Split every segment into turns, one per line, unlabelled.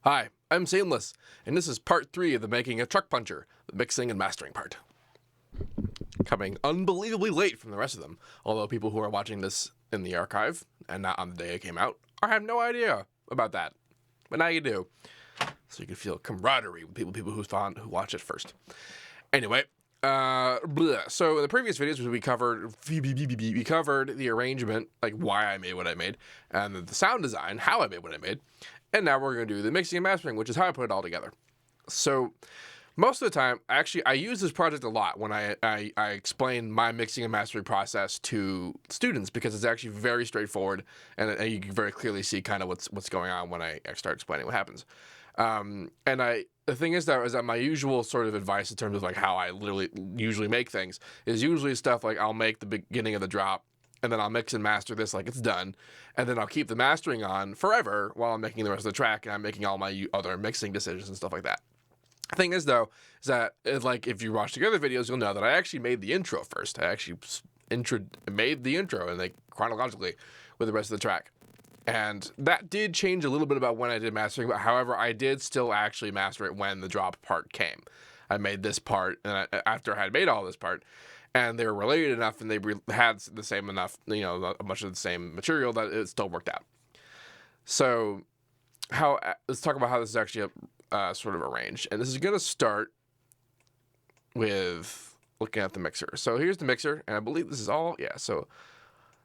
Hi, I'm Seamless, and this is part 3 of the Making a Truck Puncher, the mixing and mastering part. Coming unbelievably late from the rest of them, although people who are watching this in the archive, and not on the day it came out, I have no idea about that. But now you do. So you can feel camaraderie with people who watch it first. Anyway, so in the previous videos we covered the arrangement, like why I made what I made, and the sound design, how I made what I made. And now we're going to do the mixing and mastering, which is how I put it all together. So most of the time, actually, I use this project a lot when I explain my mixing and mastering process to students, because it's actually very straightforward, and you can very clearly see kind of what's going on when I start explaining what happens. The thing is that my usual sort of advice in terms of like how I literally usually make things is usually stuff like I'll make the beginning of the drop, and then I'll mix and master this like it's done, and then I'll keep the mastering on forever while I'm making the rest of the track, and I'm making all my other mixing decisions and stuff like that. The thing is, though, is that like if you watch the other videos, you'll know that I actually made the intro first. I actually made the intro, and like chronologically with the rest of the track. And that did change a little bit about when I did mastering, but however, I did still actually master it when the drop part came. I made this part, and after I had made all this part, and they were related enough, and they had the same enough, much of the same material that it still worked out. So, let's talk about how this is actually sort of arranged. And this is going to start with looking at the mixer. So here's the mixer, and I believe this is all, so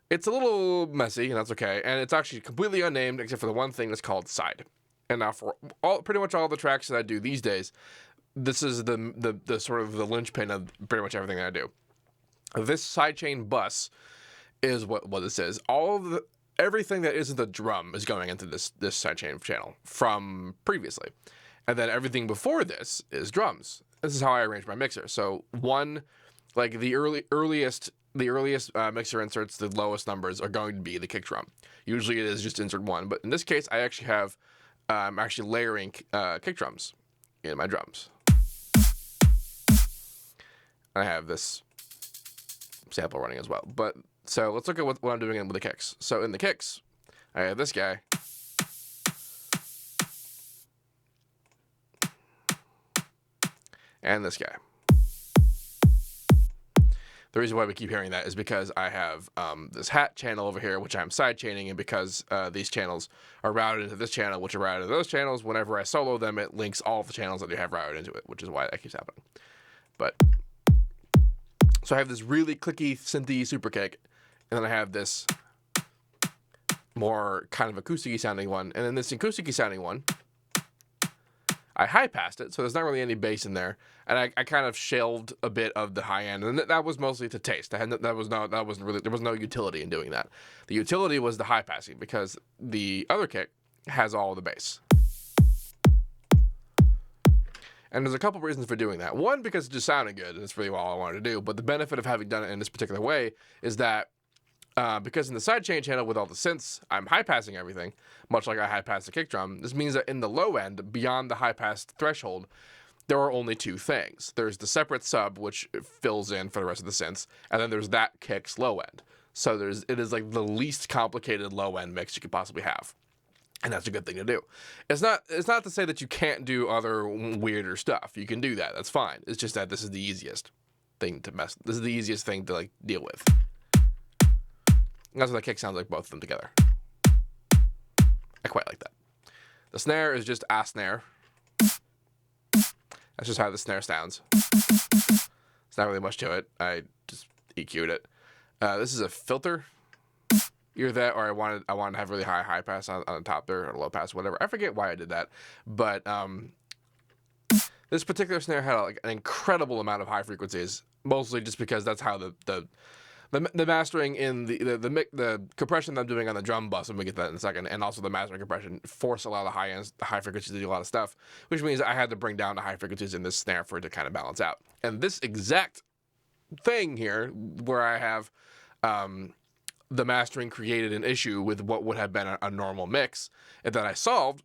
it's a little messy, and that's okay. And it's actually completely unnamed, except for the one thing that's called side. And now for pretty much all the tracks that I do these days, this is the sort of the linchpin of pretty much everything that I do. This sidechain bus is what this is. Everything that isn't the drum is going into this sidechain channel from previously. And then everything before this is drums. This is how I arrange my mixer. So the earliest mixer inserts, the lowest numbers are going to be the kick drum. Usually it is just insert 1, but in this case I actually have I'm actually layering kick drums in my drums. I have this sample running as well. But so let's look at what I'm doing with the kicks. So in the kicks, I have this guy. And this guy. The reason why we keep hearing that is because I have this hat channel over here, which I'm side chaining, and because these channels are routed into this channel, which are routed to those channels, whenever I solo them, it links all of the channels that you have routed into it, which is why that keeps happening. So I have this really clicky, synthy super kick, and then I have this more kind of acoustic-y sounding one, and then this acoustic-y sounding one, I high-passed it, so there's not really any bass in there, and I kind of shelved a bit of the high end, and that was mostly to taste. There was no utility in doing that. The utility was the high-passing, because the other kick has all the bass. And there's a couple reasons for doing that. One, because it just sounded good, and it's really all I wanted to do, but the benefit of having done it in this particular way is that because in the sidechain channel with all the synths, I'm high-passing everything, much like I high-pass the kick drum. This means that in the low end, beyond the high-pass threshold, there are only two things. There's the separate sub, which fills in for the rest of the synths, and then there's that kick's low end. So it is like the least complicated low-end mix you could possibly have. And that's a good thing to do. It's not to say that you can't do other weirder stuff. You can do that. That's fine. It's just that this is the easiest thing to This is the easiest thing to like deal with. And that's what that kick sounds like, both of them together. I quite like that. The snare is just a snare. That's just how the snare sounds. It's not really much to it. I just EQ'd it. This is a filter. Either that, or I wanted to have really high pass on the top there, or low pass, whatever. I forget why I did that, but this particular snare had like an incredible amount of high frequencies, mostly just because that's how the mastering in the compression that I'm doing on the drum bus, and we get that in a second, and also the mastering compression force a lot of high frequencies to do a lot of stuff, which means I had to bring down the high frequencies in this snare for it to kind of balance out. And this exact thing here, where I have the mastering created an issue with what would have been a normal mix, and that I solved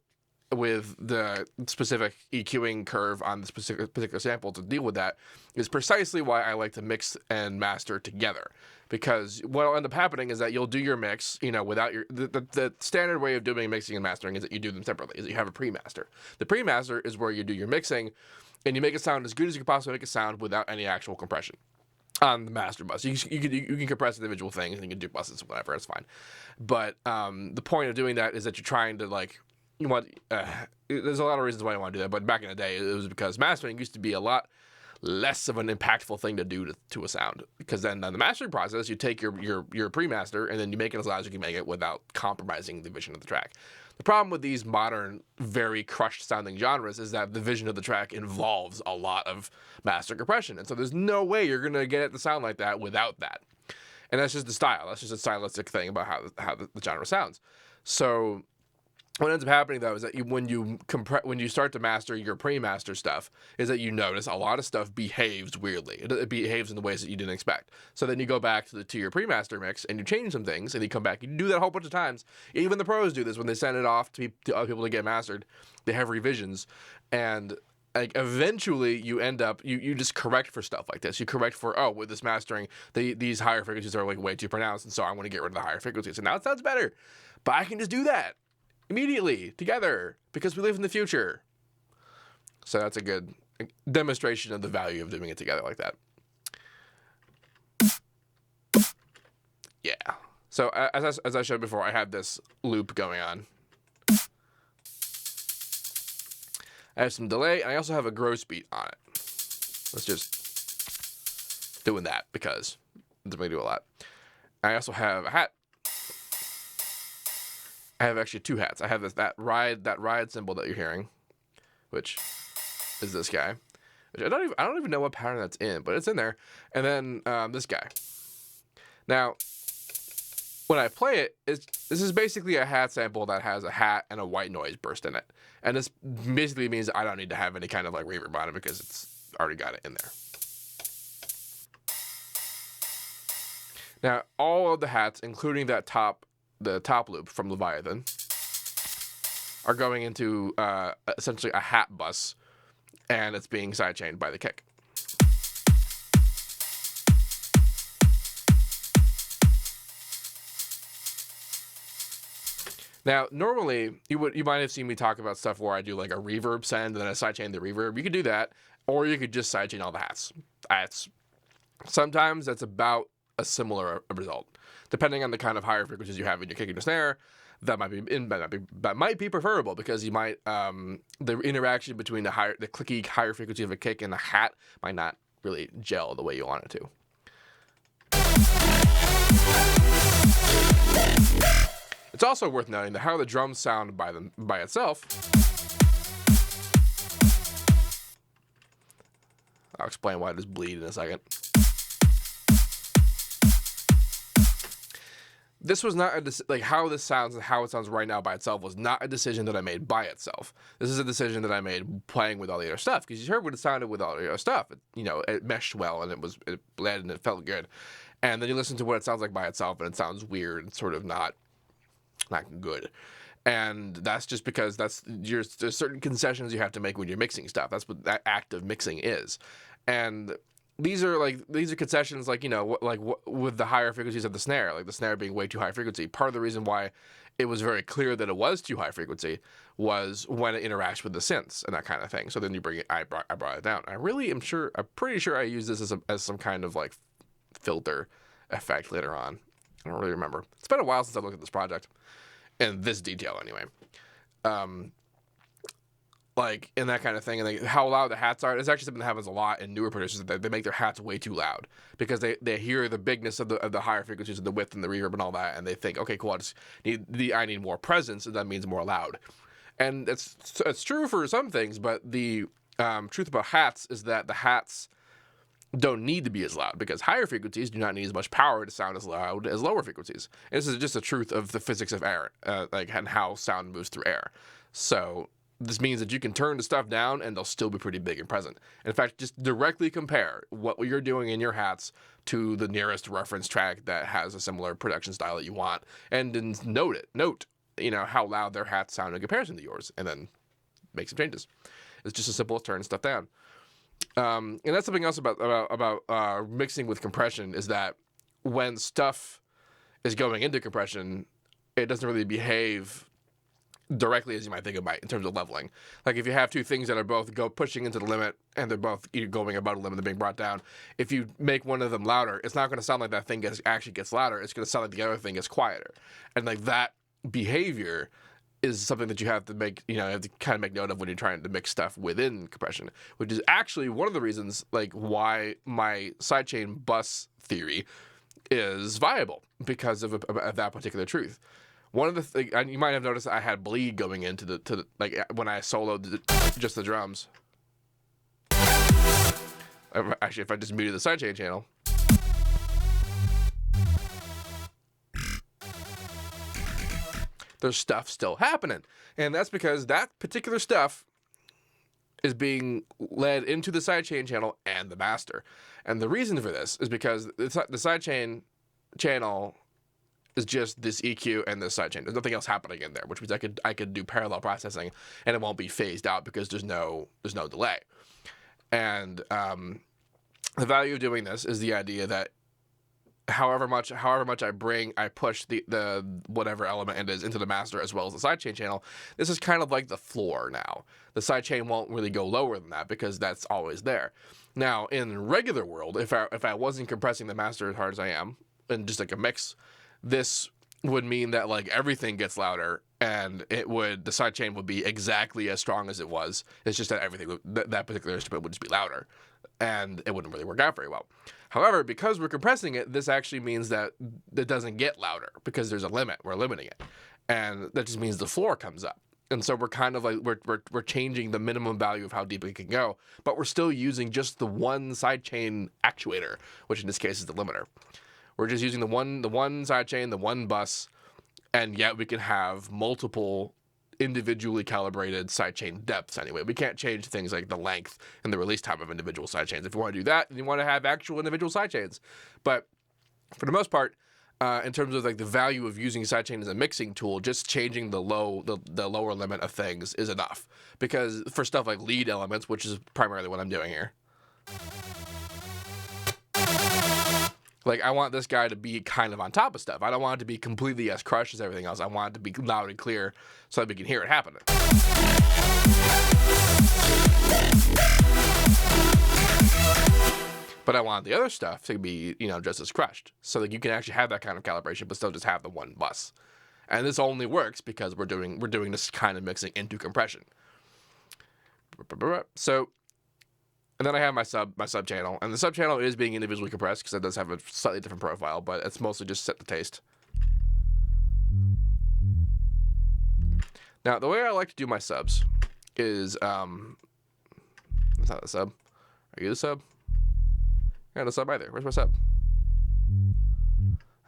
with the specific EQing curve on this particular sample to deal with that is precisely why I like to mix and master together. Because what will end up happening is that you'll do your mix, without the standard way of doing mixing and mastering is that you do them separately, is that you have a pre-master. The pre-master is where you do your mixing and you make it sound as good as you can possibly make it sound without any actual compression on the master bus. You can compress individual things and you can do buses, whatever, it's fine. But the point of doing that is that you're trying to there's a lot of reasons why you want to do that, but back in the day it was because mastering used to be a lot less of an impactful thing to do to a sound, because then on the mastering process you take your pre-master and then you make it as loud as you can make it without compromising the vision of the track. The problem with these modern, very crushed sounding genres is that the vision of the track involves a lot of master compression, and so there's no way you're going to get it to sound like that without that. And that's just the style. That's just a stylistic thing about how the genre sounds. So what ends up happening, though, is that when you start to master your pre-master stuff, is that you notice a lot of stuff behaves weirdly. It behaves in the ways that you didn't expect. So then you go back to your pre-master mix and you change some things, and you come back. You do that a whole bunch of times. Even the pros do this when they send it off to other people to get mastered. They have revisions, and eventually you end up you just correct for stuff like this. You correct for, with this mastering, these higher frequencies are way too pronounced, and so I'm going to get rid of the higher frequencies. And now it sounds better, but I can just do that immediately together because we live in the future. So that's a good demonstration of the value of doing it together like that. Yeah. So as I showed before, I have this loop going on. I have some delay, and I also have a gross beat on it. Let's just doing that because it's going to do a lot. I also have a hat. I have actually two hats. I have that ride symbol that you're hearing, which is this guy. Which I don't even know what pattern that's in, but it's in there. And then this guy. Now, when I play it, this is basically a hat sample that has a hat and a white noise burst in it. And this basically means I don't need to have any kind of reverb on it because it's already got it in there. Now, all of the hats, including the top loop from Leviathan, are going into essentially a hat bus, and it's being sidechained by the kick. Now, normally, you might have seen me talk about stuff where I do a reverb send and then I sidechain the reverb. You could do that, or you could just sidechain all the hats. Sometimes that's about a similar result. Depending on the kind of higher frequencies you have in your kick and your snare, that might be preferable, because you might the interaction between the clicky higher frequency of a kick and the hat might not really gel the way you want it to. It's also worth noting that how the drums sound by itself. I'll explain why this bleed in a second. This was not how this sounds and how it sounds right now by itself was not a decision that I made by itself. This is a decision that I made playing with all the other stuff, because you heard what it sounded with all the other stuff. It meshed well and it bled and it felt good. And then you listen to what it sounds like by itself and it sounds weird and sort of not good. And that's just because there's certain concessions you have to make when you're mixing stuff. That's what that act of mixing is. And these are concessions with the higher frequencies of the snare, the snare being way too high frequency. Part of the reason why it was very clear that it was too high frequency was when it interacts with the synths and that kind of thing. So then I brought it down. I'm pretty sure I used this as some kind of filter effect later on. I don't really remember. It's been a while since I looked at this project in this detail anyway. In that kind of thing, and how loud the hats are. It's actually something that happens a lot in newer producers, that they make their hats way too loud because they hear the bigness of the higher frequencies and the width and the reverb and all that, and they think, okay, cool, I need more presence, and that means more loud. And it's true for some things, but the truth about hats is that the hats don't need to be as loud, because higher frequencies do not need as much power to sound as loud as lower frequencies. And this is just the truth of the physics of air, and how sound moves through air. So this means that you can turn the stuff down and they'll still be pretty big and present. In fact, just directly compare what you're doing in your hats to the nearest reference track that has a similar production style that you want, and then note how loud their hats sound in comparison to yours, and then make some changes. It's just as simple as turning stuff down. And that's something else about mixing with compression, is that when stuff is going into compression, it doesn't really behave directly as you might think it might in terms of leveling. Like if you have two things that are both pushing into the limit and they're both going about a limit and being brought down, if you make one of them louder, it's not going to sound like that thing actually gets louder. It's going to sound like the other thing is quieter. And like that behavior is something that you have to make, you have to kind of make note of when you're trying to mix stuff within compression, which is actually one of the reasons like why my sidechain bus theory is viable, because of that particular truth. One of the things, you might have noticed, I had bleed going into the like when I soloed just the drums. Actually, if I just muted the sidechain channel, there's stuff still happening, and that's because that particular stuff is being led into the sidechain channel and the master. And the reason for this is because the sidechain channel is just this EQ and this sidechain. There's nothing else happening in there, which means I could do parallel processing and it won't be phased out because there's no delay. And the value of doing this is the idea that however much I push the whatever element it is into the master as well as the sidechain channel, this is kind of like the floor now. The sidechain won't really go lower than that because that's always there. Now, in regular world, if I wasn't compressing the master as hard as I am, and just like a mix, this would mean that like everything gets louder, and the sidechain would be exactly as strong as it was. It's just that everything, that particular instrument would just be louder, and it wouldn't really work out very well. However, because we're compressing it, this actually means that it doesn't get louder because there's a limit. We're limiting it, and that just means the floor comes up. And so we're kind of like we're changing the minimum value of how deep it can go, but we're still using just the one sidechain actuator, which in this case is the limiter. We're just using the one sidechain, the one bus, and yet we can have multiple individually calibrated sidechain depths anyway. We can't change things like the length and the release time of individual sidechains. If you want to do that, then you want to have actual individual sidechains. But for the most part, in terms of like the value of using sidechain as a mixing tool, just changing the lower limit of things is enough. Because for stuff like lead elements, which is primarily what I'm doing here, like I want this guy to be kind of on top of stuff. I don't want it to be completely as crushed as everything else. I want it to be loud and clear so that we can hear it happening. But I want the other stuff to be, just as crushed, so that you can actually have that kind of calibration, but still just have the one bus. And this only works because we're doing this kind of mixing into compression. So, and then I have my sub channel, and the sub channel is being individually compressed because it does have a slightly different profile, but it's mostly just set the taste. Now, the way I like to do my subs is, it's not the sub. Are you the sub? You're not a sub either. Where's my sub?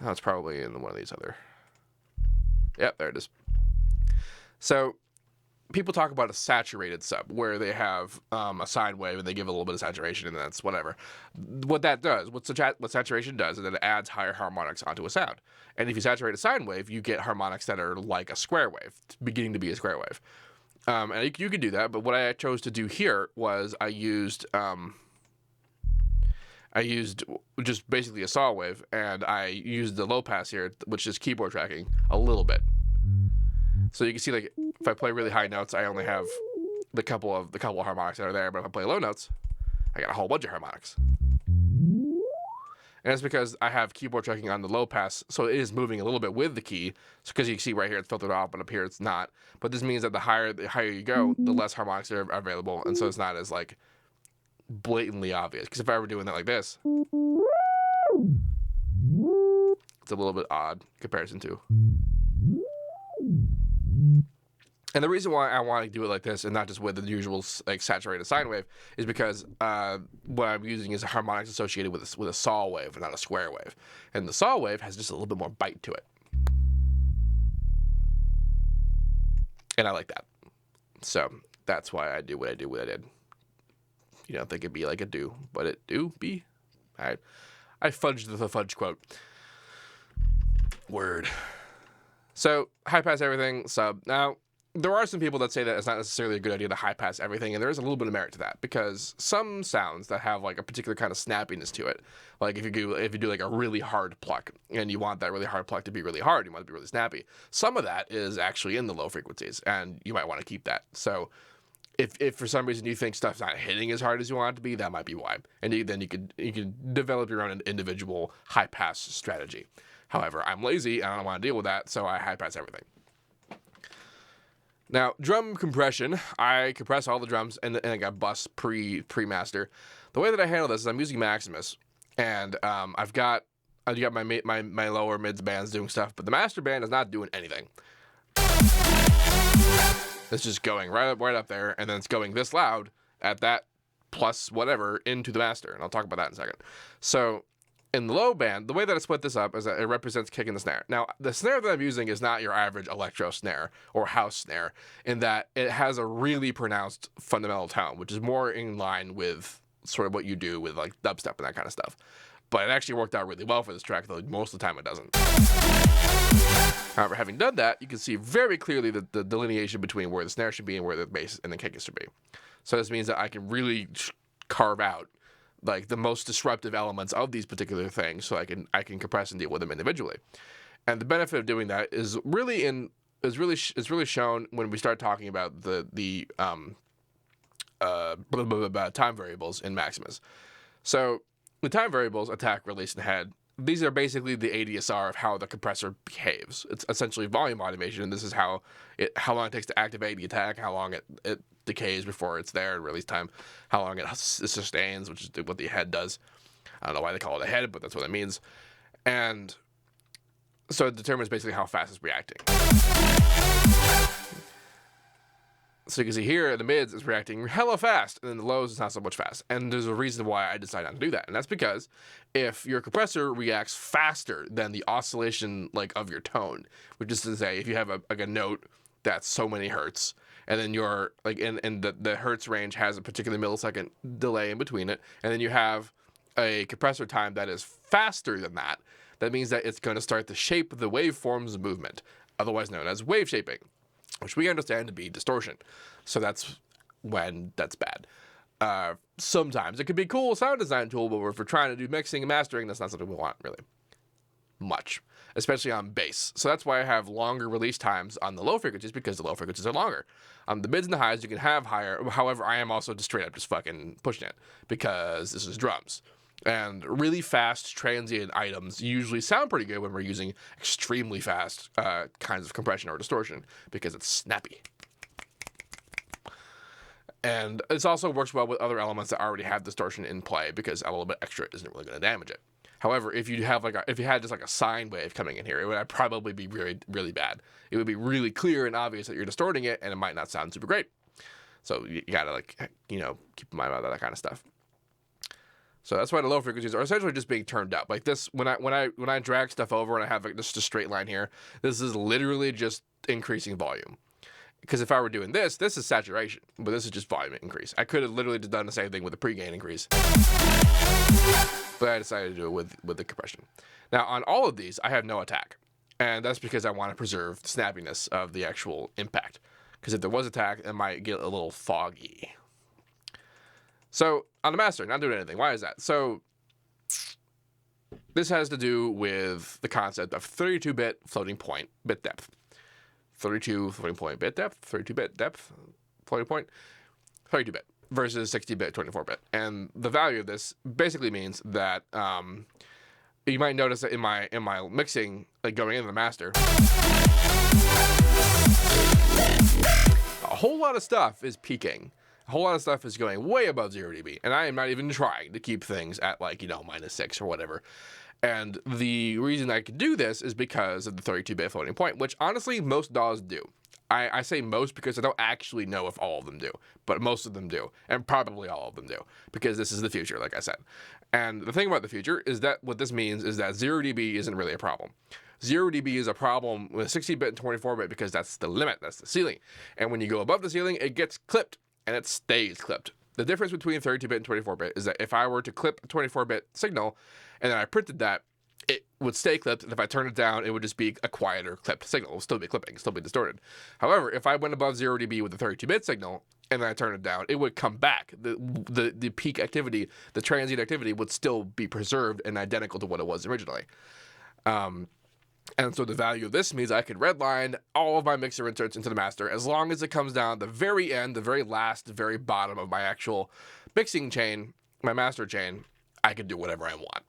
Oh, it's probably in one of these other. Yep, there it is. So, people talk about a saturated sub, where they have a sine wave and they give a little bit of saturation, and that's whatever. What that does, what saturation does, is that it adds higher harmonics onto a sound. And if you saturate a sine wave, you get harmonics that are like a square wave, beginning to be a square wave. And you can do that, but what I chose to do here was I used just basically a saw wave, and I used the low pass here, which is keyboard tracking, a little bit. So you can see, like, if I play really high notes, I only have the couple of harmonics that are there, but if I play low notes, I got a whole bunch of harmonics. And it's because I have keyboard tracking on the low pass, so it is moving a little bit with the key, because you can see right here it's filtered off, but up here it's not. But this means that the higher you go, the less harmonics are available, and so it's not as, like, blatantly obvious. Because if I were doing that like this, it's a little bit odd in comparison to. And the reason why I want to do it like this and not just with the usual like saturated sine wave is because what I'm using is a harmonics associated with a saw wave and not a square wave. And the saw wave has just a little bit more bite to it. And I like that. So that's why I do what I did. You don't think it'd be like a do, but it do be. I fudged the fudge quote. Word. So high pass everything, sub. Now, there are some people that say that it's not necessarily a good idea to high pass everything, and there is a little bit of merit to that, because some sounds that have like a particular kind of snappiness to it, like if you do like a really hard pluck, and you want that really hard pluck to be really hard, you want it to be really snappy, some of that is actually in the low frequencies, and you might want to keep that. So if for some reason you think stuff's not hitting as hard as you want it to be, that might be why. And then you could develop your own individual high pass strategy. However, I'm lazy and I don't want to deal with that, so I high pass everything. Now, drum compression, I compress all the drums and I got bus pre-master. The way that I handle this is I'm using Maximus, and I've got my lower mids bands doing stuff, but the master band is not doing anything. It's just going right up there, and then it's going this loud at that plus whatever into the master, and I'll talk about that in a second. So in the low band, the way that I split this up is that it represents kicking the snare. Now, the snare that I'm using is not your average electro snare or house snare, in that it has a really pronounced fundamental tone, which is more in line with sort of what you do with like dubstep and that kind of stuff. But it actually worked out really well for this track, though most of the time it doesn't. However, having done that, you can see very clearly the delineation between where the snare should be and where the bass and the kick should be. So this means that I can really carve out like the most disruptive elements of these particular things, so I can compress and deal with them individually. And the benefit of doing that is really shown when we start talking about the time variables in Maximus. So the time variables, attack, release, and head, these are basically the ADSR of how the compressor behaves. It's essentially volume automation, and this is how long it takes to activate the attack, how long it decays before it's there, and release time, how long it sustains, which is what the head does. I don't know why they call it a head, but that's what it means. And so it determines basically how fast it's reacting. So you can see here, the mids is reacting hella fast, and then the lows is not so much fast. And there's a reason why I decided not to do that, and that's because if your compressor reacts faster than the oscillation like of your tone, which is to say, if you have a note that's so many hertz, and then you're like in the hertz range has a particular millisecond delay in between it, and then you have a compressor time that is faster than that, that means that it's going to start to shape the waveform's movement, otherwise known as wave shaping, which we understand to be distortion. So that's when that's bad. Sometimes it could be a cool sound design tool, but if we're trying to do mixing and mastering, that's not something we want really much, especially on bass. So that's why I have longer release times on the low frequencies, because the low frequencies are longer. On the mids and the highs, you can have higher. However, I am also just straight up just fucking pushing it, because this is drums. And really fast transient items usually sound pretty good when we're using extremely fast kinds of compression or distortion, because it's snappy. And this also works well with other elements that already have distortion in play, because a little bit extra isn't really going to damage it. However, if you had just like a sine wave coming in here, it would probably be really, really bad. It would be really clear and obvious that you're distorting it, and it might not sound super great. So you gotta keep in mind about that kind of stuff. So that's why the low frequencies are essentially just being turned up. Like this, when I drag stuff over and I have just a straight line here, this is literally just increasing volume. Because if I were doing this is saturation, but this is just volume increase. I could have literally just done the same thing with the pre-gain increase, but I decided to do it with the compression. Now on all of these, I have no attack, and that's because I want to preserve the snappiness of the actual impact. Because if there was attack, it might get a little foggy. So on the master, not doing anything. Why is that? So this has to do with the concept of 32-bit floating point bit depth. 32 floating point bit depth, 32-bit depth, floating point, 32-bit versus 60-bit, 24-bit. And the value of this basically means that you might notice that in my mixing, like going into the master, a whole lot of stuff is peaking. A whole lot of stuff is going way above 0 dB, and I am not even trying to keep things at -6 or whatever. And the reason I can do this is because of the 32-bit floating point, which honestly most DAWs do. I say most because I don't actually know if all of them do, but most of them do, and probably all of them do, because this is the future, like I said. And the thing about the future is that what this means is that 0 dB isn't really a problem. 0 dB is a problem with 60-bit and 24-bit because that's the limit, that's the ceiling. And when you go above the ceiling, it gets clipped, and it stays clipped. The difference between 32-bit and 24-bit is that if I were to clip a 24-bit signal, and then I printed that, it would stay clipped, and if I turn it down, it would just be a quieter clipped signal. It will still be clipping, still be distorted. However, if I went above 0 dB with a 32-bit signal, and then I turn it down, it would come back. The peak activity, the transient activity would still be preserved and identical to what it was originally. And so the value of this means I could redline all of my mixer inserts into the master as long as it comes down the very end, the very last, the very bottom of my actual mixing chain, my master chain. I could do whatever I want.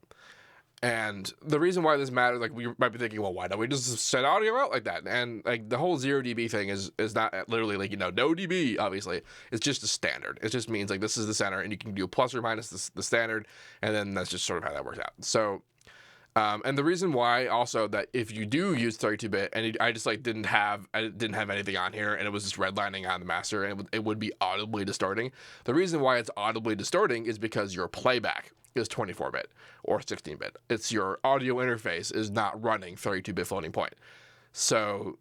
And the reason why this matters, like, we might be thinking, well, why don't we just send audio out like that? And like the whole 0 dB thing is not literally like, no dB, obviously. It's just a standard. It just means like this is the center, and you can do plus or minus the standard, and then that's just sort of how that works out. So, and the reason why also that if you do use 32-bit, and I just like didn't have anything on here, and it was just redlining on the master, and it would be audibly distorting. The reason why it's audibly distorting is because your playback is 24-bit or 16-bit. It's your audio interface is not running 32-bit floating point. So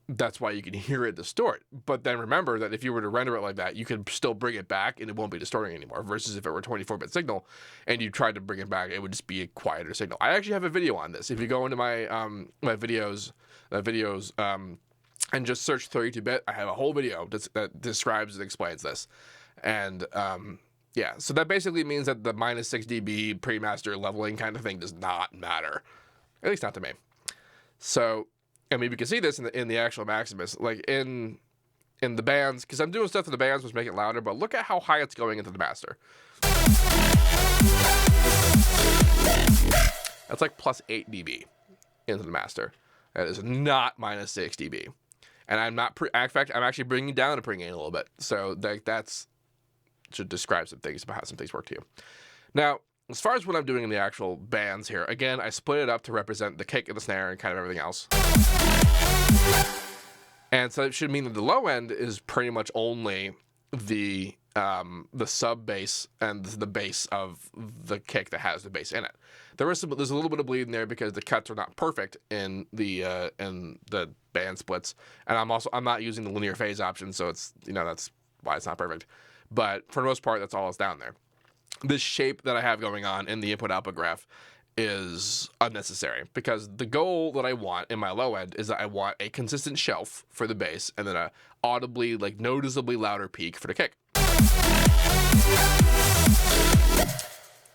that's why you can hear it distort. But then remember that if you were to render it like that, you could still bring it back and it won't be distorting anymore. Versus if it were a 24-bit signal and you tried to bring it back, it would just be a quieter signal. I actually have a video on this. If you go into my my videos and just search 32-bit, I have a whole video that describes and explains this. And yeah, so that basically means that the minus 6 dB pre-master leveling kind of thing does not matter. At least not to me. So, I mean, we can see this in the actual Maximus, like in the bands, because I'm doing stuff to the bands which make it louder, but look at how high it's going into the master. That's like plus 8 dB into the master. That is not minus 6 dB. And I'm not, in fact, I'm actually bringing down the pregain a little bit. So that's should describe some things about how some things work to you. Now, as far as what I'm doing in the actual bands here, again, I split it up to represent the kick and the snare and kind of everything else. And so it should mean that the low end is pretty much only the sub bass and the bass of the kick that has the bass in it. There's a little bit of bleed in there because the cuts are not perfect in the band splits, and I'm not using the linear phase option, so it's that's why it's not perfect. But for the most part, that's all that's down there. This shape that I have going on in the input-output graph is unnecessary because the goal that I want in my low end is that I want a consistent shelf for the bass and then a audibly, like noticeably louder peak for the kick.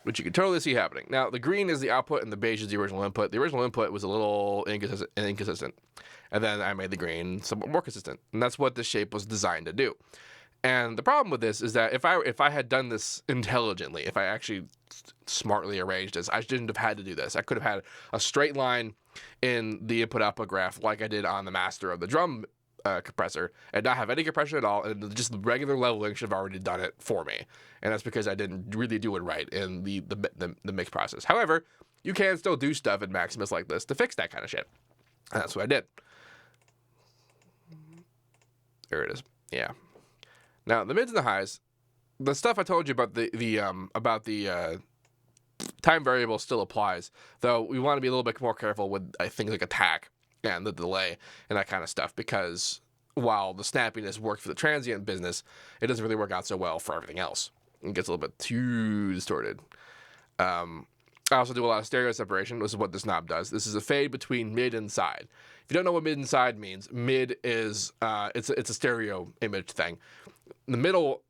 Which you can totally see happening. Now, the green is the output and the beige is the original input. The original input was a little inconsistent. And then I made the green somewhat more consistent. And that's what this shape was designed to do. And the problem with this is that if I had done this intelligently, if I actually smartly arranged this, I shouldn't have had to do this. I could have had a straight line in the input-output graph like I did on the master of the drum compressor and not have any compression at all, and just the regular leveling should have already done it for me. And that's because I didn't really do it right in the mix process. However, you can still do stuff in Maximus like this to fix that kind of shit. And that's what I did. There it is. Yeah. Now, the mids and the highs, the stuff I told you about the time variable still applies, though we want to be a little bit more careful with things like attack and the delay and that kind of stuff, because while the snappiness works for the transient business, it doesn't really work out so well for everything else. It gets a little bit too distorted. I also do a lot of stereo separation. This is what this knob does. This is a fade between mid and side. If you don't know what mid and side means, mid is it's a stereo image thing. The middle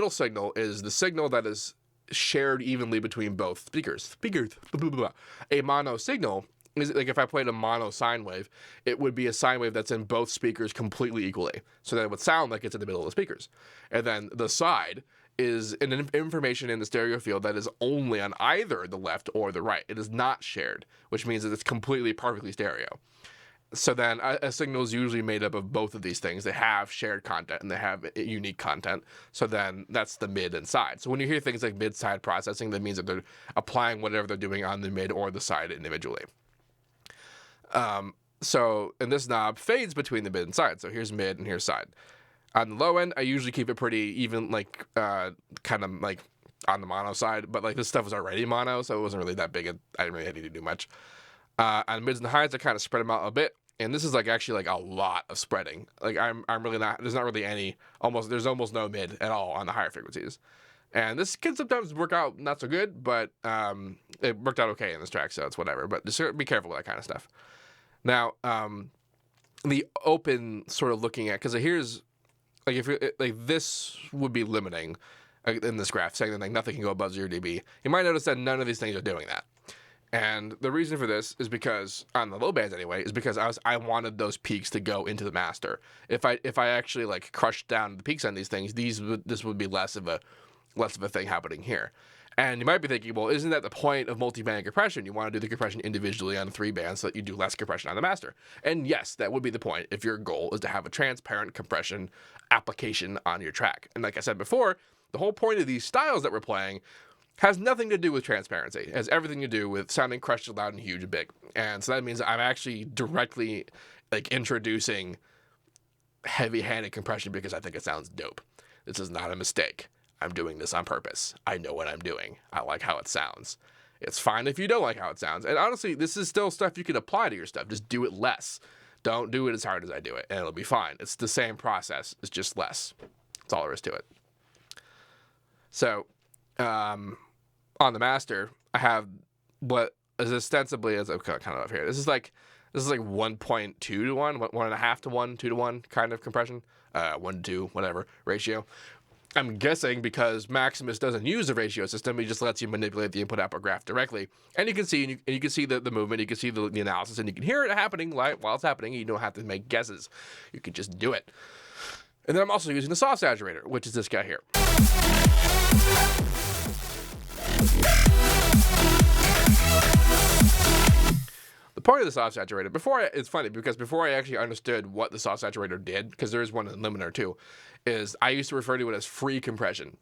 signal is the signal that is shared evenly between both speakers. A mono signal is like if I played a mono sine wave, it would be a sine wave that's in both speakers completely equally. So that it would sound like it's in the middle of the speakers. And then the side is an information in the stereo field that is only on either the left or the right. It is not shared, which means that it's completely perfectly stereo. So then a signal is usually made up of both of these things. They have shared content and they have unique content. So then that's the mid and side. So when you hear things like mid-side processing, that means that they're applying whatever they're doing on the mid or the side individually. So and this knob fades between the mid and side. So here's mid and here's side. On the low end, I usually keep it pretty even, like kind of like on the mono side. But like this stuff was already mono, so it wasn't really that big. I didn't really need to do much. On mids and highs, I kind of spread them out a bit, and this is like actually like a lot of spreading. Like I'm really not. There's not really any. There's almost no mid at all on the higher frequencies. And this can sometimes work out not so good, but it worked out okay in this track, so it's whatever. But just be careful with that kind of stuff. Now, the open sort of looking at, because here's, like, if you're, like, this would be limiting in this graph, saying that like nothing can go above 0 dB. You might notice that none of these things are doing that. And the reason for this is because, on the low bands anyway, is because I wanted those peaks to go into the master. If I actually like crushed down the peaks on these things, this would be less of a thing happening here. And you might be thinking, well, isn't that the point of multi-band compression? You want to do the compression individually on 3 bands so that you do less compression on the master. And yes, that would be the point if your goal is to have a transparent compression application on your track. And like I said before, the whole point of these styles that we're playing has nothing to do with transparency. It has everything to do with sounding crushed loud and huge and big. And so that means I'm actually directly like introducing heavy-handed compression because I think it sounds dope. This is not a mistake. I'm doing this on purpose. I know what I'm doing. I like how it sounds. It's fine if you don't like how it sounds. And honestly, this is still stuff you can apply to your stuff. Just do it less. Don't do it as hard as I do it, and it'll be fine. It's the same process. It's just less. That's all there is to it. So, on the master, I have what is ostensibly, as I'm kind of up here. This is like 1.2 to 1, 1.5 to 1, 2 to 1 kind of compression. 1 to 2, whatever ratio. I'm guessing because Maximus doesn't use a ratio system, he just lets you manipulate the input-output graph directly, and you can see the movement, you can see the analysis, and you can hear it happening while it's happening. You don't have to make guesses; you can just do it. And then I'm also using the soft saturator, which is this guy here. The point of the soft saturator, it's funny because before I actually understood what the soft saturator did, because there is one in limiter too, is I used to refer to it as free compression.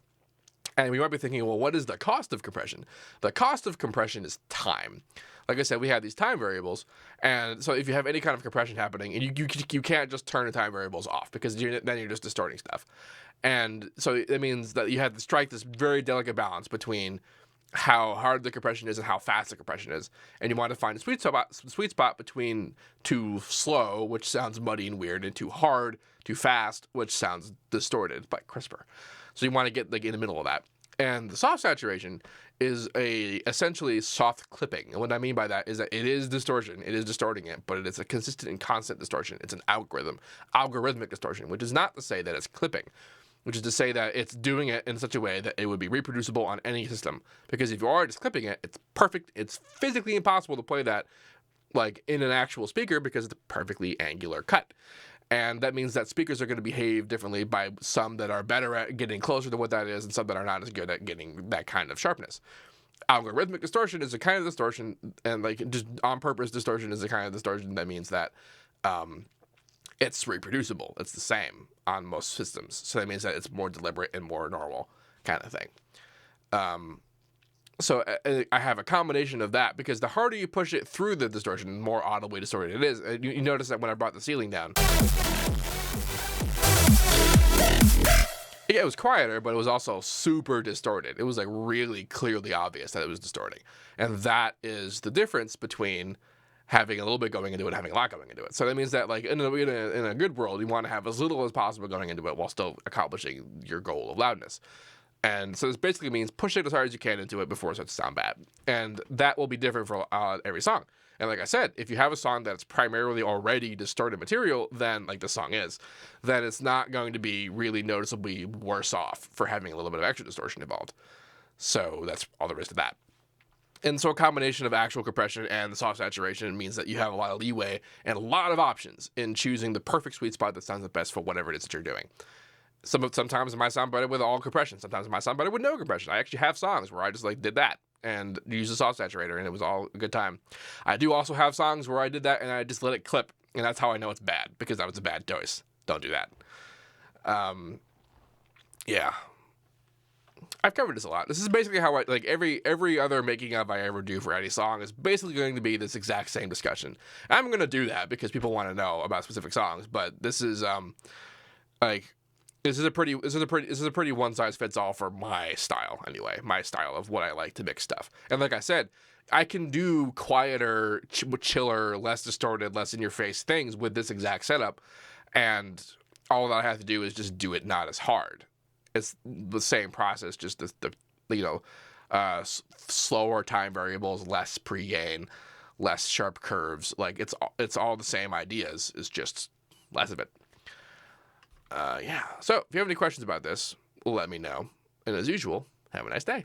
And we might be thinking, well, what is the cost of compression? The cost of compression is time. Like I said, we have these time variables, and so if you have any kind of compression happening, and you can't just turn the time variables off because then you're just distorting stuff. And so it means that you have to strike this very delicate balance between how hard the compression is and how fast the compression is, and you want to find a sweet spot between too slow, which sounds muddy and weird, and too hard, too fast, which sounds distorted but crisper. So you want to get like in the middle of that. And the soft saturation is essentially soft clipping. And what I mean by that is that it is distortion, it is distorting it, but it is a consistent and constant distortion. It's an algorithmic distortion, which is not to say that it's clipping, which is to say that it's doing it in such a way that it would be reproducible on any system. Because if you are just clipping it, it's perfect. It's physically impossible to play that like in an actual speaker because it's a perfectly angular cut. And that means that speakers are going to behave differently by some that are better at getting closer to what that is and some that are not as good at getting that kind of sharpness. Algorithmic distortion is a kind of distortion, and like just on purpose distortion is a kind of distortion that means that it's reproducible. It's the same on most systems. So that means that it's more deliberate and more normal kind of thing. So I have a combination of that because the harder you push it through the distortion, the more audibly distorted it is. You notice that when I brought the ceiling down, yeah, it was quieter, but it was also super distorted. It was like really clearly obvious that it was distorting. And that is the difference between having a little bit going into it and having a lot going into it. So that means that like in a good world, you want to have as little as possible going into it while still accomplishing your goal of loudness. And so this basically means push it as hard as you can into it before it starts to sound bad. And that will be different for every song. And like I said, if you have a song that's primarily already distorted material, then like the song is, then it's not going to be really noticeably worse off for having a little bit of extra distortion involved. So that's all there is to that. And so a combination of actual compression and the soft saturation means that you have a lot of leeway and a lot of options in choosing the perfect sweet spot that sounds the best for whatever it is that you're doing. Sometimes it might sound better with all compression. Sometimes it might sound better with no compression. I actually have songs where I just like did that and used a soft saturator and it was all a good time. I do also have songs where I did that and I just let it clip, and that's how I know it's bad, because that was a bad choice. Don't do that. Yeah. I've covered this a lot. This is basically how every other making of I ever do for any song is basically going to be this exact same discussion. I'm going to do that because people want to know about specific songs, but this is this is a pretty one size fits all for my style anyway. My style of what I like to mix stuff. And like I said, I can do quieter, chiller, less distorted, less in your face things with this exact setup, and all that I have to do is just do it not as hard. it's the same process, just slower time variables, less pre-gain, less sharp curves. Like it's all the same ideas. It's just less of it. Yeah. So if you have any questions about this, let me know. And as usual, have a nice day.